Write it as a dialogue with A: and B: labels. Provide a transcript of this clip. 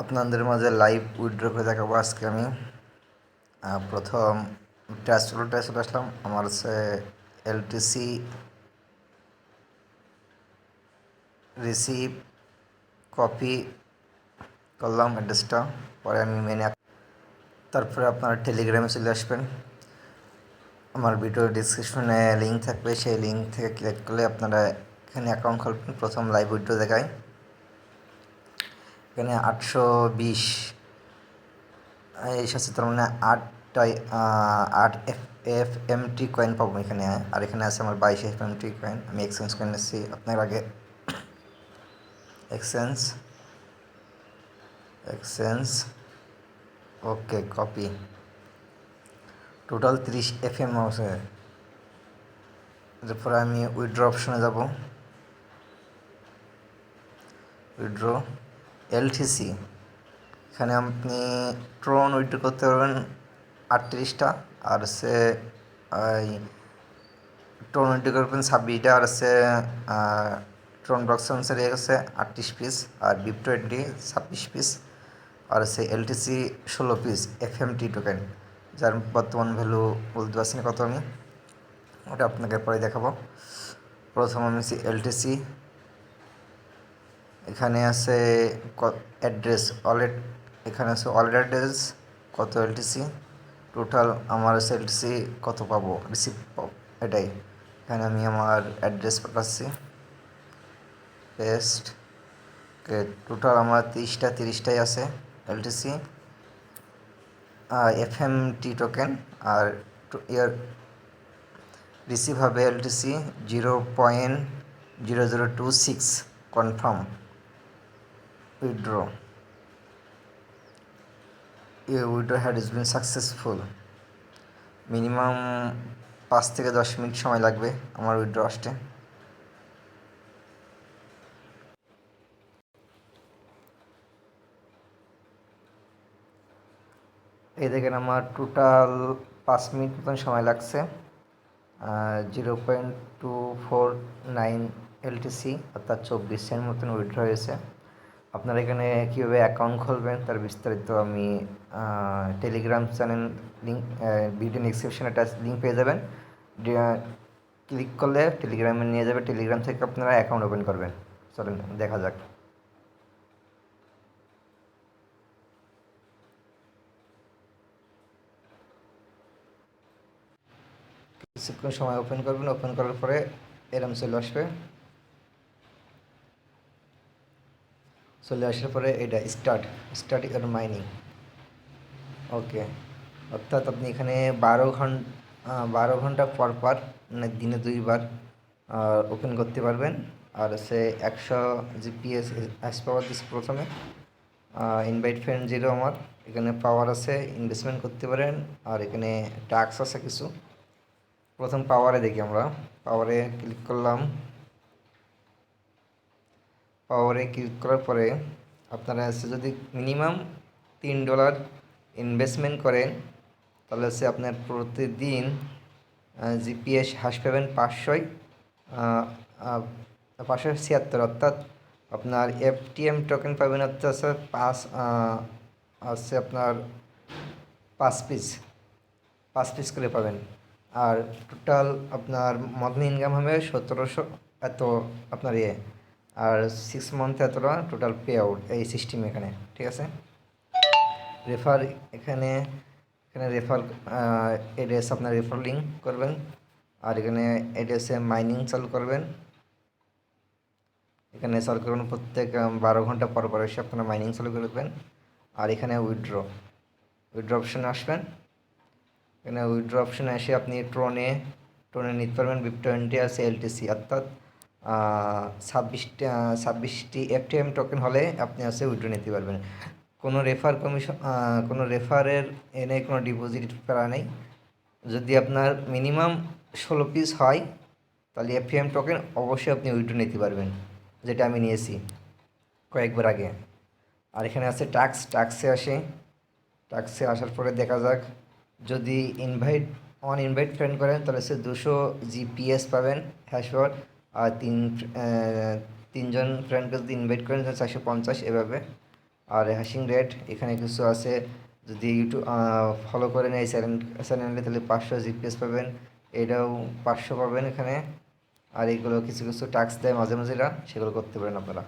A: আপনাদের মাঝে live withdraw করে দেখাবো আজকে আমি। প্রথম ট্যাচলে আসলাম। আমার হচ্ছে এলটিসি রিসিভ কপি করলাম অ্যাড্রেসটা। পরে আমি তারপরে আপনারা টেলিগ্রামে চলে আসবেন। আমার ভিডিও ডিসক্রিপশনে লিঙ্ক থাকবে, সেই লিঙ্ক থেকে ক্লিক করলে আপনারা এখানে অ্যাকাউন্ট খুলবেন। প্রথম লাইভ উইথড্র দেখায় এখানে 820 এই সাথে তার মানে 8 FMT কয়েন পাবো এখানে। আর এখানে আছে আমার 22 FMT কয়েন। আমি এক্সচেঞ্জ করে নিচ্ছি আপনার আগে। এক্সচেঞ্জ ওকে, কপি। টোটাল 30 FM আছে। এরপরে আমি উইথড্র অপশনে যাব। উইথড্র এলটিসি, এখানে আপনি ট্রন উইথড্র করতে পারবেন 38টা। আর হচ্ছে ট্রন উইথড্র করবেন 26টা। আর হচ্ছে ট্রন ব্লক সেন্সার আছে 38 পিস। আর BIP20 26 পিস। আর হচ্ছে এলটিসি 16 পিস FMT টোকেন, যার বর্তমান ভ্যালু বলতে পারছি না কত, আমি ওটা আপনাকে পরে দেখাবো। প্রথম আমি এলটিসি, এখানে আছে অ্যাড্রেস ওয়ালেট, এখানে আছে ওয়ালেট অ্যাড্রেস কত এলটিসি টোটাল আমার আছে এলটিসি কত পাবো রিসিভ এটাই। এখানে আমি আমার অ্যাড্রেস পাঠাচ্ছি, পেস্ট। টোটাল আমার 30টাই আছে এলটিসি FMT টোকেন। আর ইয়ার রিসিভ হবে LTC 0.0026 confirm withdraw. Withdraw had is bin successful. Minimum 5 থেকে 10 মিনিট সময় লাগবে আমার উইথড্র আসতে। এই দেখেন আমার টোটাল 5 মিনিট মতন সময় লাগছে। 0.249 এলটিসি অর্থাৎ 24 সেন্ট মতন উইথড্র হয়েছে। আপনারা এখানে কীভাবে অ্যাকাউন্ট খুলবেন তার বিস্তারিত আমি টেলিগ্রাম চ্যানেল লিঙ্ক ভিডিও ডিসক্রিপশনে একটা লিঙ্ক পেয়ে যাবেন। ক্লিক করলে টেলিগ্রামে নিয়ে যাবে। টেলিগ্রাম থেকে আপনারা অ্যাকাউন্ট ওপেন করবেন। চলেন দেখা যাক। কিছুক্ষণ সময় ওপেন করবেন। ওপেন করার পরে এরম চলে আসবে। চলে আসার পরে এটা স্টার্ট ইউর মাইনিং। ওকে, অর্থাৎ আপনি এখানে 12 ঘন্টা পর মানে দিনে 2বার ওপেন করতে পারবেন। আর হচ্ছে 100 জিপিএস পাওয়ার দিচ্ছে প্রথমে। ইনভাইট ফ্রেন্ড 0 আমার এখানে পাওয়ার আছে, ইনভেস্টমেন্ট করতে পারেন। আর এখানে টাস্ক আছে কিছু। প্রথম পাওয়ারে দেখি আমরা। পাওয়ারে ক্লিক করলাম। পাওয়ারে ক্লিক করার পরে আপনারা হচ্ছে যদি মিনিমাম $3 ইনভেস্টমেন্ট করেন তাহলে হচ্ছে আপনার প্রতিদিন জিপিএস হ্রাস পাবেন 576, অর্থাৎ আপনার FTM টোকেন পাবেন হচ্ছে 5 হচ্ছে আপনার 5 পিস করে পাবেন। আর টোটাল আপনার মান্থলি ইনকাম হবে 1700 এত আপনার আর 6 মান্থে এতটা টোটাল পে আউট এই সিস্টেম এখানে। ঠিক আছে, রেফার এখানে রেফার এড্রেস আপনার রেফার লিঙ্ক করবেন। আর এখানে এড্রেসে মাইনিং চালু করবেন। এখানে চালু করবেন প্রত্যেক 12 ঘন্টা পর এসে আপনারা মাইনিং চালু করবেন। আর এখানে উইথড্র অপশানে আসবেন। এখানে উইথড্র অপশানে এসে আপনি ট্রনে নিতে পারবেন BIP20 আছে এলটিসি, অর্থাৎ 26টি FTM টোকেন হলে আপনি আছে উইথড্র নিতে পারবেন। কোনো রেফারের এনে কোনো ডিপোজিট করা নেই। যদি আপনার মিনিমাম 16 পিস হয় তাহলে FTM টোকেন অবশ্যই আপনি উইথড্র নিতে পারবেন, যেটা আমি নিয়েছি কয়েকবার আগে। আর এখানে আছে টাক্সে আসার পরে দেখা যাক, যদি ইনভাইট ফ্রেন্ড করেন তাহলে সে 200 জিপিএস পাবেন হ্যাশওয়ার্ড। আর তিনজন ফ্রেন্ডকে যদি ইনভাইট করেন তাহলে 450 এভাবে। আর হ্যাশিং রেট এখানে কিছু আছে, যদি ইউটিউব ফলো করেন এই চ্যানেলে তাহলে 500 জিপিএস পাবেন, এটাও 500 পাবেন এখানে। আর এইগুলো কিছু কিছু টাস্ক দেয় মাঝে মাঝে, সেগুলো করতে পারেন আপনারা।